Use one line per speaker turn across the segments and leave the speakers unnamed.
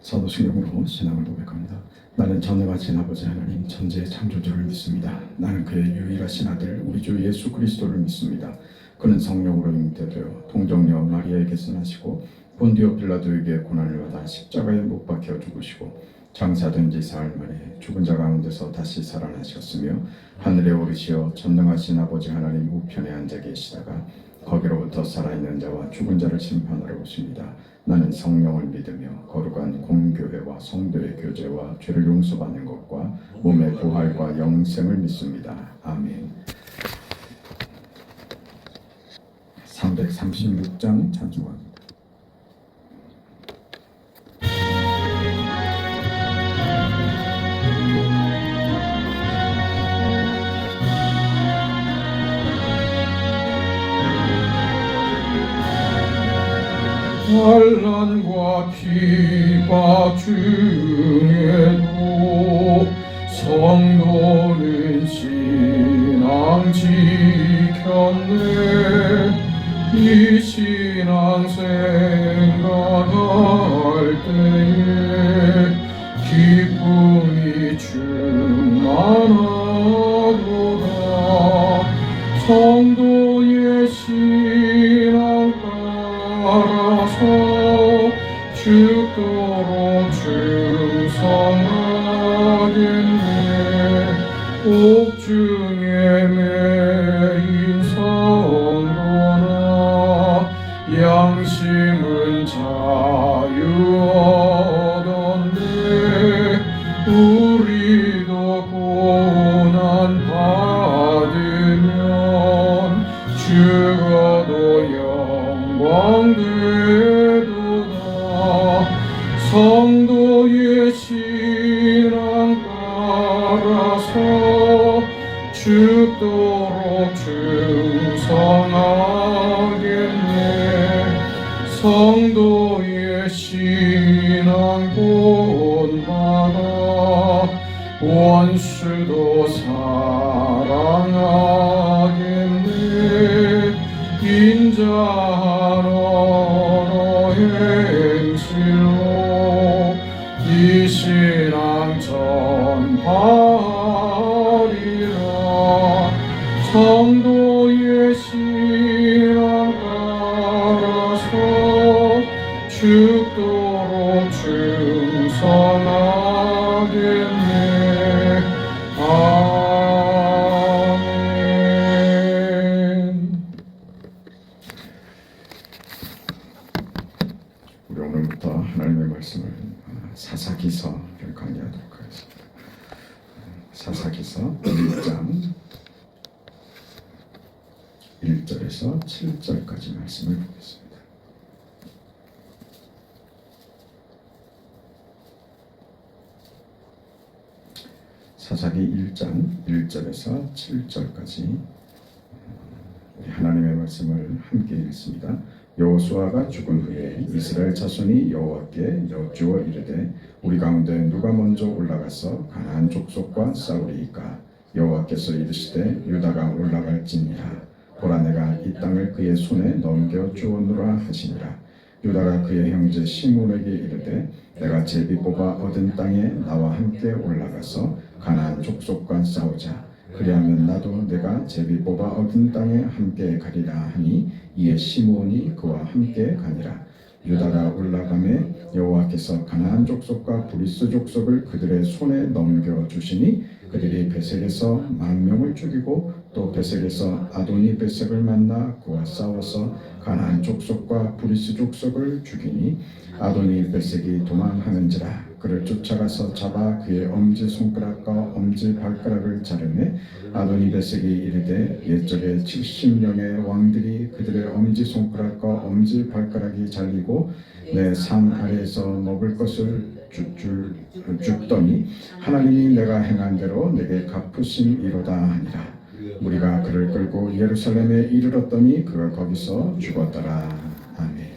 사도신경으로 신앙을 고백합니다. 나는 전능하신 아버지 하나님 천지의 창조주를 믿습니다. 나는 그의 유일하신 아들 우리 주 예수 그리스도를 믿습니다. 그는 성령으로 잉태되어 동정녀 마리아에게서 나시고 본디오 빌라도에게 고난을 받아 십자가에 못 박혀 죽으시고 장사된 지 사흘 만에 죽은 자 가운데서 다시 살아나셨으며 하늘에 오르시어 전능하신 아버지 하나님 우편에 앉아 계시다가 거기로부터 살아있는 자와 죽은 자를 심판하러 오십니다. 나는 성령을 믿으며 거룩한 공교회와 성도의 교제와 죄를 용서받는 것과 몸의 부활과 영생을 믿습니다. 아멘. 336장 찬송합니다. 환난과 핍박 중에도 성도는 신앙 지켰네. 이 신앙 생각할 때에 기쁨이 충만하도다. 성도의 신앙 따라서 죽도록 충성하겠네. 옥중에 매인 성도나 양심은 자유 얻었네. 우리도 고난 받으면 죽어도 영광 되도다. 성도의 신앙 따라서 죽도록 충성하겠네. 성도의 신앙 본받아 원수도 사랑하겠네. 인자하러 행실로 이 신앙 전하리라. 성도의 신앙 따라서 죽도록 충성하겠네. 아멘. 우리 오늘부터 하나님의 말씀을 사사기서를 강의하도록 하겠습니다. 사사기서 1장 1절에서 7절까지 말씀을 보겠습니다. 사사기 1장 1절에서 7절까지 우리 하나님의 말씀을 함께 읽습니다. 여호수아가 죽은 후에 이스라엘 자손이 여호와께 여쭈어 이르되 우리 가운데 누가 먼저 올라가서 가나안 족속과 싸우리이까. 여호와께서 이르시되 유다가 올라갈지니라. 보라 내가 이 땅을 그의 손에 넘겨 주오노라 하시니라. 유다가 그의 형제 시므온에게 이르되 내가 제비 뽑아 얻은 땅에 나와 함께 올라가서 가나안 족속과 싸우자. 그리하면 나도 내가 제비 뽑아 얻은 땅에 함께 가리라 하니 이에 시므온이 그와 함께 가니라. 유다가 올라가매 여호와께서 가나안 족속과 브리스 족속을 그들의 손에 넘겨 주시니 그들이 베색에서 10,000명을 죽이고 또 베색에서 아도니 베색을 만나 그와 싸워서 가나안 족속과 브리스 족속을 죽이니 아도니 베색이 도망하는지라. 그를 쫓아가서 잡아 그의 엄지 손가락과 엄지 발가락을 자르매 아도니 베색이 이르되 옛적에 70명의 왕들이 그들의 엄지 손가락과 엄지 발가락이 잘리고 내 산 아래에서 먹을 것을 줍더니 하나님이 내가 행한 대로 내게 갚으심이로다 하니라. 우리가 그를 끌고 예루살렘에 이르렀더니 그가 거기서 죽었더라. 아멘.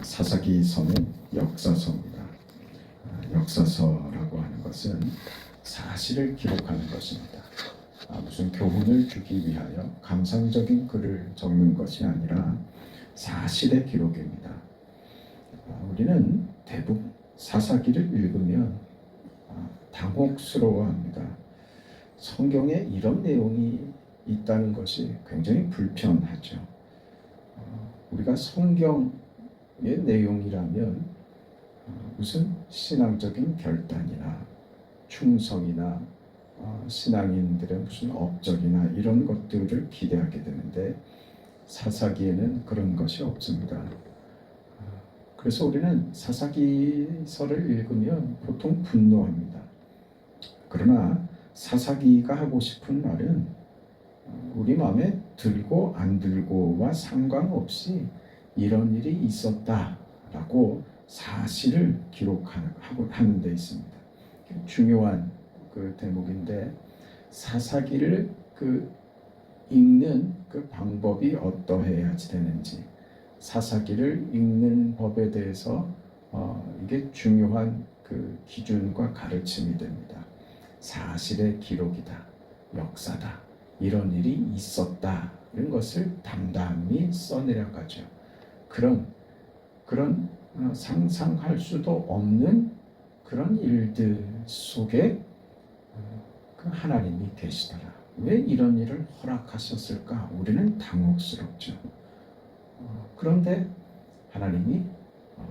사사기서는 역사서입니다. 역사서라고 하는 것은 사실을 기록하는 것입니다. 무슨 교훈을 주기 위하여 감상적인 글을 적는 것이 아니라 사실의 기록입니다. 우리는 대부분 사사기를 읽으면 당혹스러워합니다. 성경에 이런 내용이 있다는 것이 굉장히 불편하죠. 우리가 성경의 내용이라면 무슨 신앙적인 결단이나 충성이나 신앙인들의 무슨 업적이나 이런 것들을 기대하게 되는데 사사기에는 그런 것이 없습니다. 그래서 우리는 사사기서를 읽으면 보통 분노합니다. 그러나 사사기가 하고 싶은 말은 우리 마음에 들고 안 들고와 상관없이 이런 일이 있었다라고 사실을 기록하는 데 있습니다. 중요한 그 대목인데 사사기를 읽는 그 방법이 어떠해야지 되는지 사사기를 읽는 법에 대해서 이게 중요한 그 기준과 가르침이 됩니다. 사실의 기록이다, 역사다, 이런 일이 있었다는 것을 담담히 써내려가죠. 그런 상상할 수도 없는 그런 일들 속에 그 하나님이 계시더라. 왜 이런 일을 허락하셨을까? 우리는 당혹스럽죠. 그런데 하나님이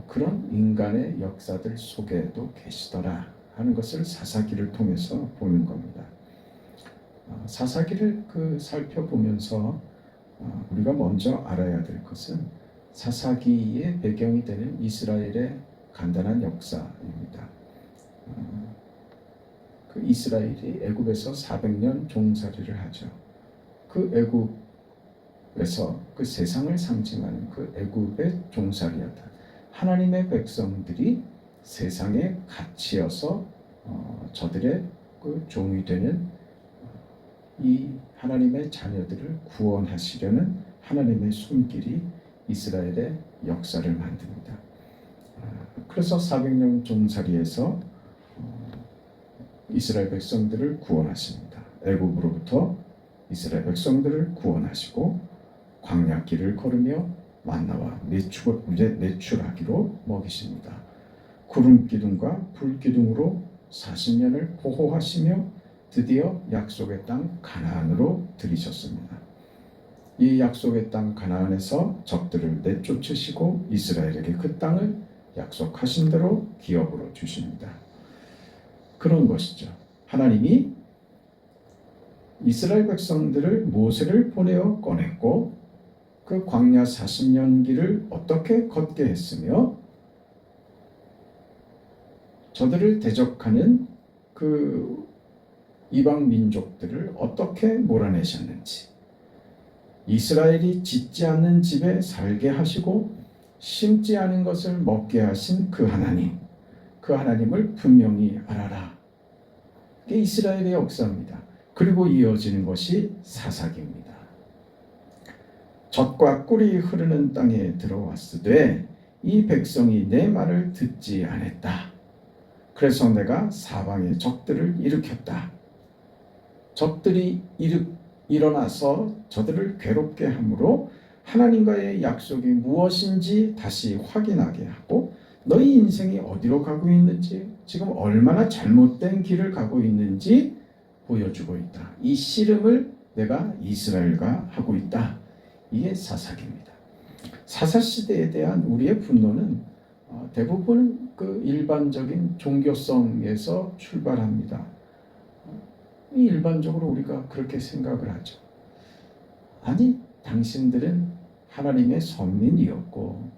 그런 인간의 역사들 속에도 계시더라 하는 것을 사사기를 통해서 보는 겁니다. 사사기를 살펴보면서 우리가 먼저 알아야 될 것은 사사기의 배경이 되는 이스라엘의 간단한 역사입니다. 그 이스라엘이 애굽에서 400년 종살이를 하죠. 그 애굽에서 그 세상을 상징하는 그 애굽의 종살이였다. 하나님의 백성들이 세상에 갇히어서 저들의 그 종이 되는 이 하나님의 자녀들을 구원하시려는 하나님의 손길이 이스라엘의 역사를 만듭니다. 그래서 400년 종살이에서 이스라엘 백성들을 구원하십니다. 애굽으로부터 이스라엘 백성들을 구원하시고 광야길을 걸으며 만나와 내출하기로 먹이십니다. 구름 기둥과 불 기둥으로 40년을 보호하시며 드디어 약속의 땅 가나안으로 들이셨습니다. 이 약속의 땅 가나안에서 적들을 내쫓으시고 이스라엘에게 그 땅을 약속하신 대로 기업으로 주십니다. 그런 것이죠. 하나님이 이스라엘 백성들을 모세를 보내어 꺼냈고 그 광야 40년 길을 어떻게 걷게 했으며 저들을 대적하는 그 이방 민족들을 어떻게 몰아내셨는지 이스라엘이 짓지 않는 집에 살게 하시고 심지 않은 것을 먹게 하신 그 하나님을 분명히 알아라. 이게 이스라엘의 역사입니다. 그리고 이어지는 것이 사사기입니다. 젖과 꿀이 흐르는 땅에 들어왔으되 이 백성이 내 말을 듣지 않았다. 그래서 내가 사방의 적들을 일으켰다. 적들이 일어나서 저들을 괴롭게 함으로 하나님과의 약속이 무엇인지 다시 확인하게 하고 너희 인생이 어디로 가고 있는지 지금 얼마나 잘못된 길을 가고 있는지 보여주고 있다. 이 씨름을 내가 이스라엘과 하고 있다. 이게 사사기입니다. 사사시대에 대한 우리의 분노는 대부분 그 일반적인 종교성에서 출발합니다. 일반적으로 우리가 그렇게 생각을 하죠. 아니, 당신들은 하나님의 선민이었고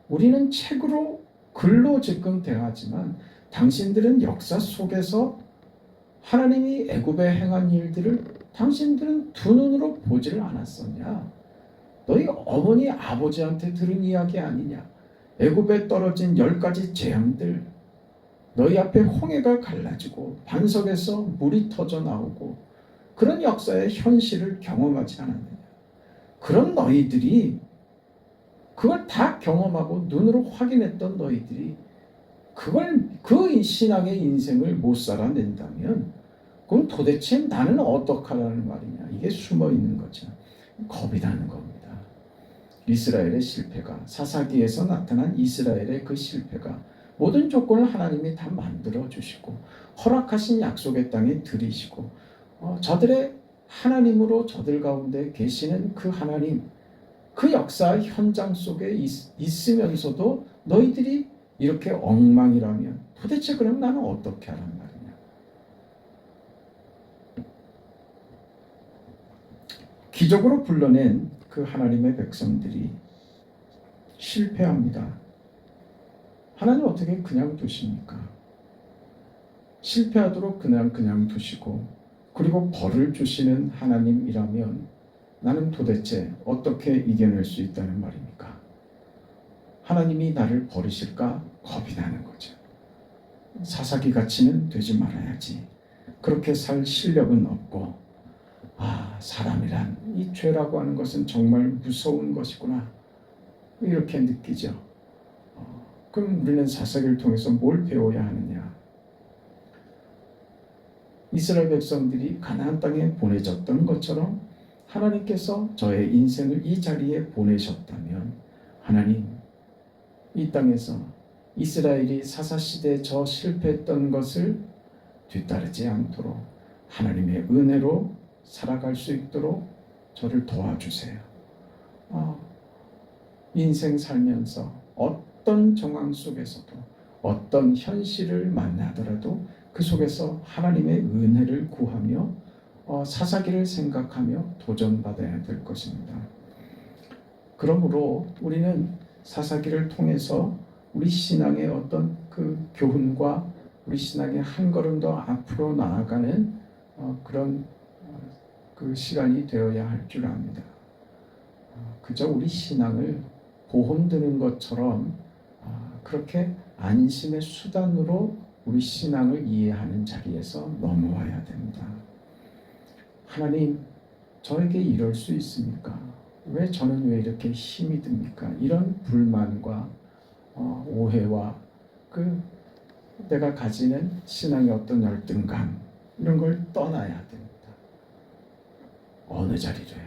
우리는 책으로 글로 지금 대하지만 당신들은 역사 속에서 하나님이 애굽에 행한 일들을 당신들은 두 눈으로 보지를 않았었냐? 너희 어머니 아버지한테 들은 이야기 아니냐? 애굽에 떨어진 10가지 재앙들, 너희 앞에 홍해가 갈라지고 반석에서 물이 터져 나오고 그런 역사의 현실을 경험하지 않았느냐? 그런 너희들이 그걸 다 경험하고 눈으로 확인했던 너희들이 그 신앙의 인생을 못 살아낸다면 그럼 도대체 나는 어떡하라는 말이냐? 이게 숨어 있는 거죠. 겁이 나는 겁니다. 이스라엘의 실패가, 사사기에서 나타난 이스라엘의 그 실패가 모든 조건을 하나님이 다 만들어 주시고 허락하신 약속의 땅에 들이시고 저들의 하나님으로 저들 가운데 계시는 그 하나님, 그 역사 현장 속에 있으면서도 너희들이 이렇게 엉망이라면 도대체 그럼 나는 어떻게 하란 말이냐. 기적으로 불러낸 그 하나님의 백성들이 실패합니다. 하나님 어떻게 그냥 두십니까? 실패하도록 그냥 두시고 그리고 벌을 주시는 하나님이라면 나는 도대체 어떻게 이겨낼 수 있다는 말입니까? 하나님이 나를 버리실까 겁이 나는 거죠. 사사기 같이는 되지 말아야지. 그렇게 살 실력은 없고 사람이란 이 죄라고 하는 것은 정말 무서운 것이구나 이렇게 느끼죠. 그럼 우리는 사사기를 통해서 뭘 배워야 하느냐? 이스라엘 백성들이 가나안 땅에 보내졌던 것처럼 하나님께서 저의 인생을 이 자리에 보내셨다면 하나님 이 땅에서 이스라엘이 사사시대에 저 실패했던 것을 뒤따르지 않도록 하나님의 은혜로 살아갈 수 있도록 저를 도와주세요. 인생 살면서 어떤 정황 속에서도 어떤 현실을 만나더라도 그 속에서 하나님의 은혜를 구하며 사사기를 생각하며 도전받아야 될 것입니다. 그러므로 우리는 사사기를 통해서 우리 신앙의 어떤 그 교훈과 우리 신앙의 한 걸음 더 앞으로 나아가는 그런 그 시간이 되어야 할 줄 압니다. 그저 우리 신앙을 보험 드는 것처럼 그렇게 안심의 수단으로 우리 신앙을 이해하는 자리에서 넘어와야 됩니다. 하나님, 저에게 이럴 수 있습니까? 저는 왜 이렇게 힘이 듭니까? 이런 불만과 오해와 내가 가지는 신앙의 어떤 열등감 이런 걸 떠나야 됩니다. 어느 자리로요?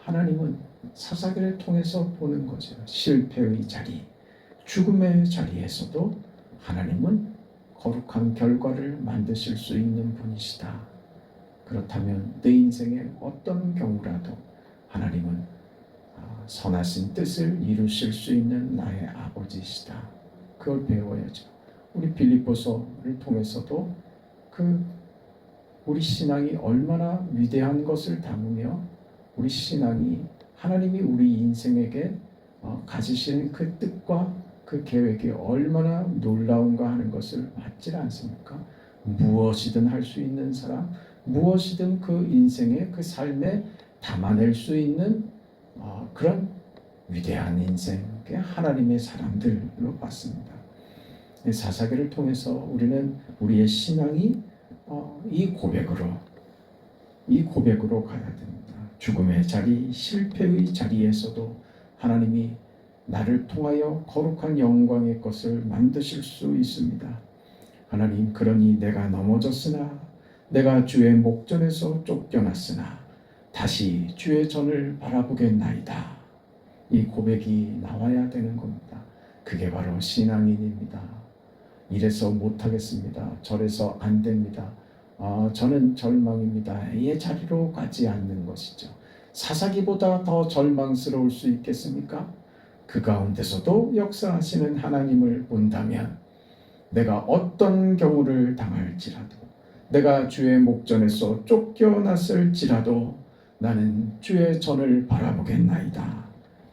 하나님은 사사기를 통해서 보는 거죠. 실패의 자리, 죽음의 자리에서도 하나님은 거룩한 결과를 만드실 수 있는 분이시다. 그렇다면 내 인생의 어떤 경우라도 하나님은 선하신 뜻을 이루실 수 있는 나의 아버지시다. 그걸 배워야죠. 우리 빌립보서를 통해서도 우리 신앙이 얼마나 위대한 것을 담으며 우리 신앙이 하나님이 우리 인생에게 가지시는 그 뜻과 그 계획이 얼마나 놀라운가 하는 것을 받지 않습니까? 무엇이든 할 수 있는 사람, 무엇이든 그 인생의 그 삶에 담아낼 수 있는 그런 위대한 인생의 하나님의 사람들로 봤습니다. 사사기를 통해서 우리는 우리의 신앙이 이 고백으로 가야 됩니다. 죽음의 자리, 실패의 자리에서도 하나님이 나를 통하여 거룩한 영광의 것을 만드실 수 있습니다. 하나님, 그러니 내가 넘어졌으나 내가 주의 목전에서 쫓겨났으나 다시 주의 전을 바라보겠나이다. 이 고백이 나와야 되는 겁니다. 그게 바로 신앙인입니다. 이래서 못하겠습니다. 저래서 안 됩니다. 저는 절망입니다. 이 자리로 가지 않는 것이죠. 사사기보다 더 절망스러울 수 있겠습니까? 그 가운데서도 역사하시는 하나님을 본다면 내가 어떤 경우를 당할지라도 내가 주의 목전에서 쫓겨났을지라도 나는 주의 전을 바라보겠나이다.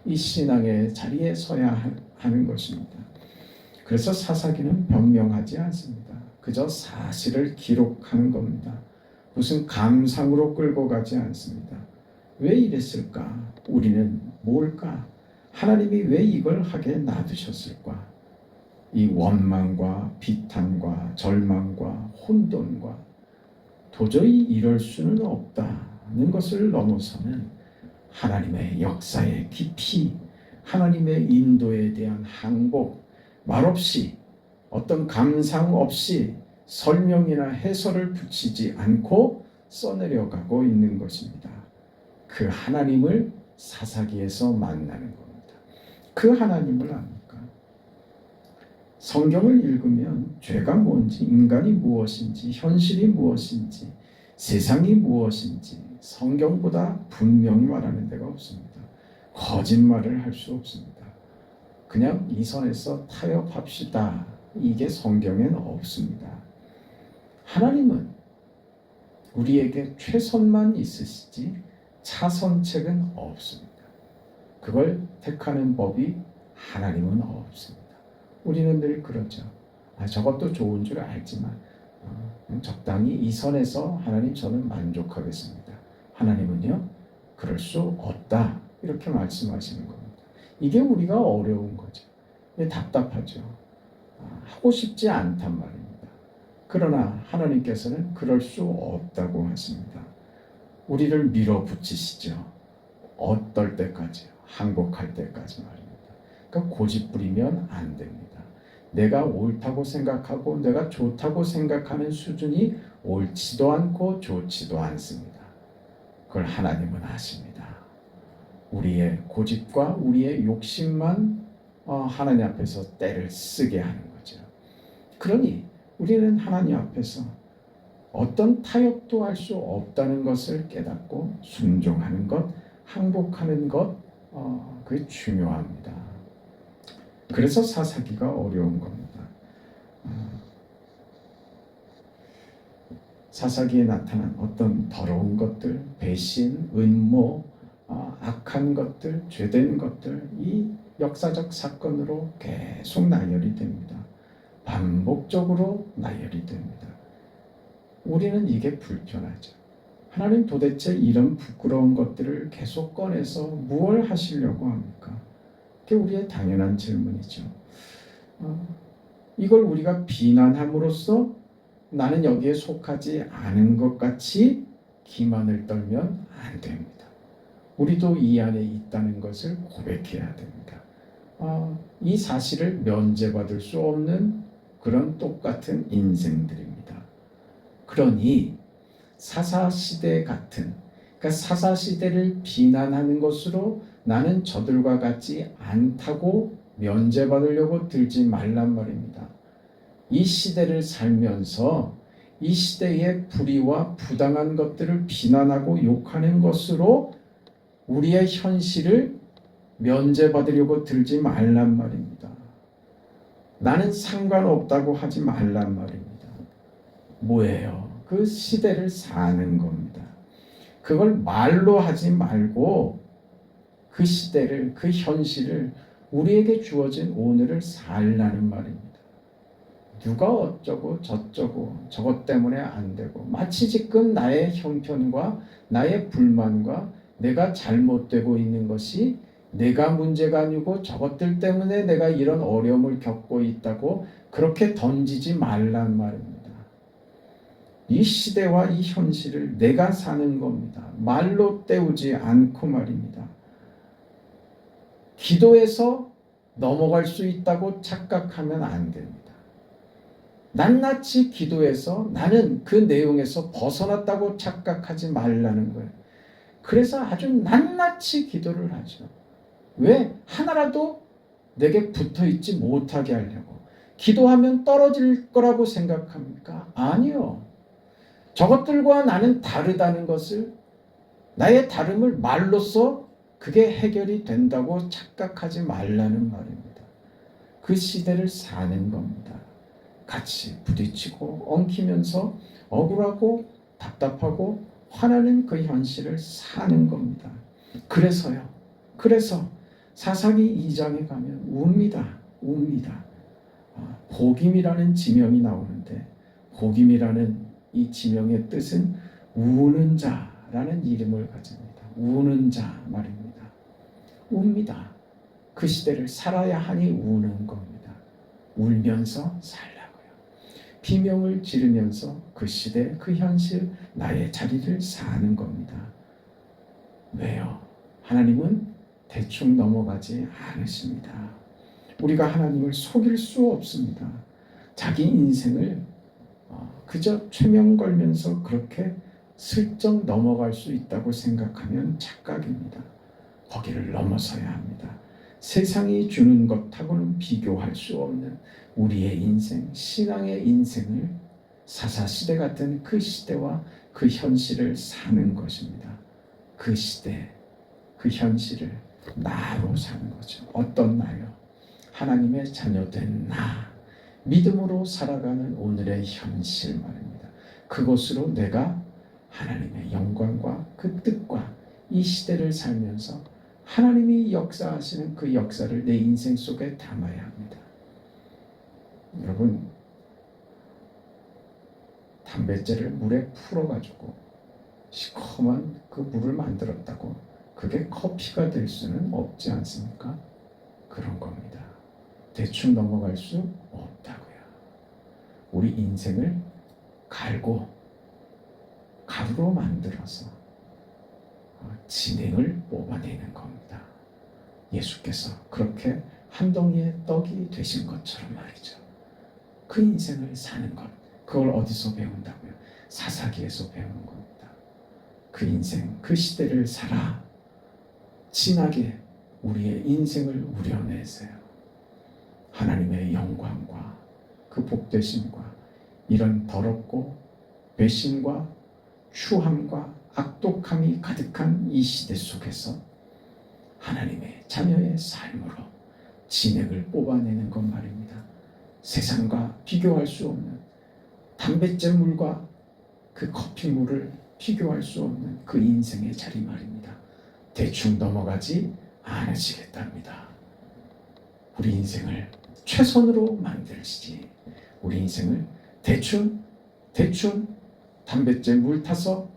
이 신앙의 자리에 서야 하는 것입니다. 그래서 사사기는 변명하지 않습니다. 그저 사실을 기록하는 겁니다. 무슨 감상으로 끌고 가지 않습니다. 왜 이랬을까? 우리는 뭘까? 하나님이 왜 이걸 하게 놔두셨을까? 이 원망과 비탄과 절망과 혼돈과 도저히 이럴 수는 없다는 것을 넘어서는 하나님의 역사의 깊이, 하나님의 인도에 대한 항복, 말없이 어떤 감상 없이 설명이나 해설을 붙이지 않고 써내려가고 있는 것입니다. 그 하나님을 사사기에서 만나는 겁니다. 그 하나님을 압니까? 성경을 읽으면 죄가 뭔지, 인간이 무엇인지, 현실이 무엇인지, 세상이 무엇인지 성경보다 분명히 말하는 데가 없습니다. 거짓말을 할 수 없습니다. 그냥 이 선에서 타협합시다. 이게 성경엔 없습니다. 하나님은 우리에게 최선만 있으시지 차선책은 없습니다. 그걸 택하는 법이 하나님은 없습니다. 우리는 늘 그러죠. 저것도 좋은 줄 알지만 적당히 이 선에서 하나님 저는 만족하겠습니다. 하나님은요 그럴 수 없다 이렇게 말씀하시는 겁니다. 이게 우리가 어려운 거죠. 답답하죠. 하고 싶지 않단 말입니다. 그러나 하나님께서는 그럴 수 없다고 하십니다. 우리를 밀어붙이시죠. 어떨 때까지요? 항복할 때까지 말입니다. 그러니까 고집 부리면 안 됩니다. 내가 옳다고 생각하고 내가 좋다고 생각하는 수준이 옳지도 않고 좋지도 않습니다. 그걸 하나님은 아십니다. 우리의 고집과 우리의 욕심만 하나님 앞에서 때를 쓰게 하는 거죠. 그러니 우리는 하나님 앞에서 어떤 타협도 할 수 없다는 것을 깨닫고 순종하는 것, 항복하는 것, 그게 중요합니다. 그래서 사사기가 어려운 겁니다. 사사기에 나타난 어떤 더러운 것들, 배신, 음모, 악한 것들, 죄된 것들, 이 역사적 사건으로 계속 나열이 됩니다. 반복적으로 나열이 됩니다. 우리는 이게 불편하죠. 하나님 도대체 이런 부끄러운 것들을 계속 꺼내서 무엇을 하시려고 합니까? 그게 우리의 당연한 질문이죠. 이걸 우리가 비난함으로써 나는 여기에 속하지 않은 것 같이 기만을 떨면 안 됩니다. 우리도 이 안에 있다는 것을 고백해야 됩니다. 이 사실을 면제받을 수 없는 그런 똑같은 인생들입니다. 그러니 사사시대 같은, 그러니까 사사시대를 비난하는 것으로 나는 저들과 같지 않다고 면제받으려고 들지 말란 말입니다. 이 시대를 살면서 이 시대의 불의와 부당한 것들을 비난하고 욕하는 것으로 우리의 현실을 면제받으려고 들지 말란 말입니다. 나는 상관없다고 하지 말란 말입니다. 뭐예요? 그 시대를 사는 겁니다. 그걸 말로 하지 말고 그 시대를, 그 현실을 우리에게 주어진 오늘을 살라는 말입니다. 누가 어쩌고 저쩌고 저것 때문에 안 되고 마치 지금 나의 형편과 나의 불만과 내가 잘못되고 있는 것이 내가 문제가 아니고 저것들 때문에 내가 이런 어려움을 겪고 있다고 그렇게 던지지 말란 말입니다. 이 시대와 이 현실을 내가 사는 겁니다. 말로 때우지 않고 말입니다. 기도해서 넘어갈 수 있다고 착각하면 안 됩니다. 낱낱이 기도해서 나는 그 내용에서 벗어났다고 착각하지 말라는 거예요. 그래서 아주 낱낱이 기도를 하죠. 왜? 하나라도 내게 붙어있지 못하게 하려고. 기도하면 떨어질 거라고 생각합니까? 아니요. 저것들과 나는 다르다는 것을, 나의 다름을 말로써 그게 해결이 된다고 착각하지 말라는 말입니다. 그 시대를 사는 겁니다. 같이 부딪히고 엉키면서 억울하고 답답하고 화나는 그 현실을 사는 겁니다. 그래서 사사기 2장에 가면 웁니다. 복임이라는 지명이 나오는데 복임이라는 이 지명의 뜻은 우는 자라는 이름을 가집니다. 우는 자 말입니다. 웁니다. 그 시대를 살아야 하니 우는 겁니다. 울면서 살라고요. 비명을 지르면서 그 시대, 그 현실, 나의 자리를 사는 겁니다. 왜요? 하나님은 대충 넘어가지 않으십니다. 우리가 하나님을 속일 수 없습니다. 자기 인생을 그저 최명 걸면서 그렇게 슬쩍 넘어갈 수 있다고 생각하면 착각입니다. 거기를 넘어서야 합니다. 세상이 주는 것하고는 비교할 수 없는 우리의 인생, 신앙의 인생을 사사시대 같은 그 시대와 그 현실을 사는 것입니다. 그 시대, 그 현실을 나로 사는 거죠. 어떤 나요? 하나님의 자녀된 나, 믿음으로 살아가는 오늘의 현실 말입니다. 그것으로 내가 하나님의 영광과 그 뜻과 이 시대를 살면서 하나님이 역사하시는 그 역사를 내 인생 속에 담아야 합니다. 여러분, 담뱃재를 물에 풀어가지고 시커먼 그 물을 만들었다고 그게 커피가 될 수는 없지 않습니까? 그런 겁니다. 대충 넘어갈 수 없다고요. 우리 인생을 갈고 가루로 만들어서 진행을 뽑아내는 겁니다. 예수께서 그렇게 한 덩이의 떡이 되신 것처럼 말이죠. 그 인생을 사는 것, 그걸 어디서 배운다고요? 사사기에서 배우는 겁니다. 그 인생, 그 시대를 살아 진하게 우리의 인생을 우려내세요. 하나님의 영광과 그 복되심과 이런 더럽고 배신과 추함과 악독함이 가득한 이 시대 속에서 하나님의 자녀의 삶으로 진액을 뽑아내는 것 말입니다. 세상과 비교할 수 없는 담뱃재 물과 그 커피물을 비교할 수 없는 그 인생의 자리 말입니다. 대충 넘어가지 않으시겠답니다. 우리 인생을 최선으로 만들시지. 우리 인생을 대충 담뱃재 물 타서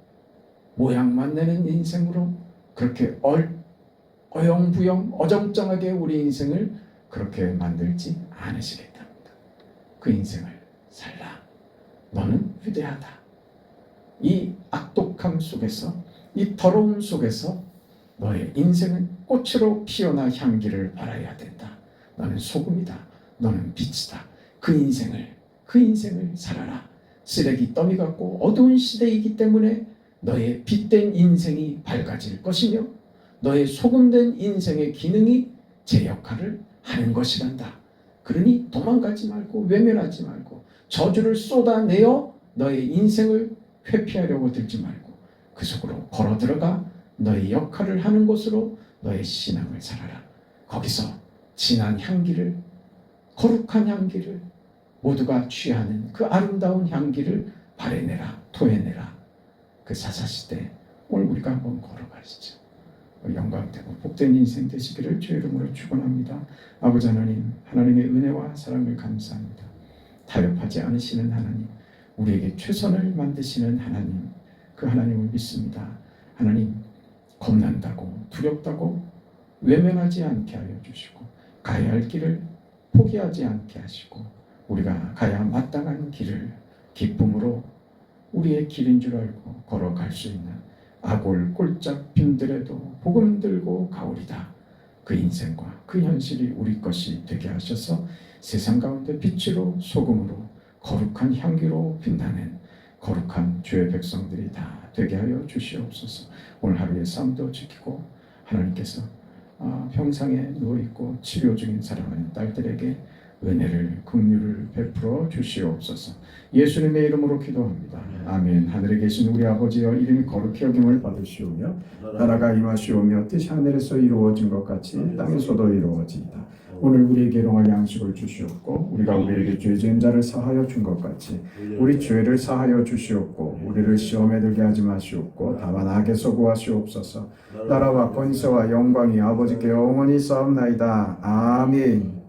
모양만 내는 인생으로 그렇게 어영부영 어정쩡하게 우리 인생을 그렇게 만들지 않으시겠답니다. 그 인생을 살라. 너는 위대하다. 이 악독함 속에서, 이 더러움 속에서 너의 인생은 꽃으로 피어나 향기를 발해야 된다. 너는 소금이다. 너는 빛이다. 그 인생을 살아라. 쓰레기 더미 같고 어두운 시대이기 때문에 너의 빛된 인생이 밝아질 것이며 너의 소금된 인생의 기능이 제 역할을 하는 것이란다. 그러니 도망가지 말고 외면하지 말고 저주를 쏟아내어 너의 인생을 회피하려고 들지 말고 그 속으로 걸어 들어가 너의 역할을 하는 곳으로 너의 신앙을 살아라. 거기서 진한 향기를, 거룩한 향기를, 모두가 취하는 그 아름다운 향기를 발해내라, 토해내라. 그 사사시대 오늘 우리가 한번 걸어가시죠. 영광되고 복된 인생 되시기를 주의 이름으로 축원합니다. 아버지 하나님, 하나님의 은혜와 사랑을 감사합니다. 타협하지 않으시는 하나님, 우리에게 최선을 만드시는 하나님, 그 하나님을 믿습니다. 하나님, 겁난다고 두렵다고 외면하지 않게 하여 주시고 가야 할 길을 포기하지 않게 하시고 우리가 가야 마땅한 길을 기쁨으로 우리의 길인 줄 알고 걸어갈 수 있는 아골 꼴짝 빈들에도 복음 들고 가오리다. 그 인생과 그 현실이 우리 것이 되게 하셔서 세상 가운데 빛으로 소금으로 거룩한 향기로 빛나는 거룩한 주의 백성들이 다 되게 하여 주시옵소서. 오늘 하루의 삶도 지키고 하나님께서 병상에 누워있고 치료 중인 사랑하는 딸들에게 은혜를 긍휼을 베풀어 주시옵소서. 예수님의 이름으로 기도합니다. 아멘. 하늘에 계신 우리 아버지여, 이름이 거룩히 여김을 받으시오며 나라가 임하시오며 뜻이 하늘에서 이루어진 것 같이 땅에서도 이루어지이다. 오늘 우리에게 일용할 양식을 주시옵고 우리가 우리에게 죄 지은 자를 사하여 준 것 같이 우리 죄를 사하여 주시옵고 우리를 시험에 들게 하지 마시옵고 다만 악에서 구하시옵소서. 나라와 권세와 영광이 아버지께 영원히 싸움나이다. 아멘.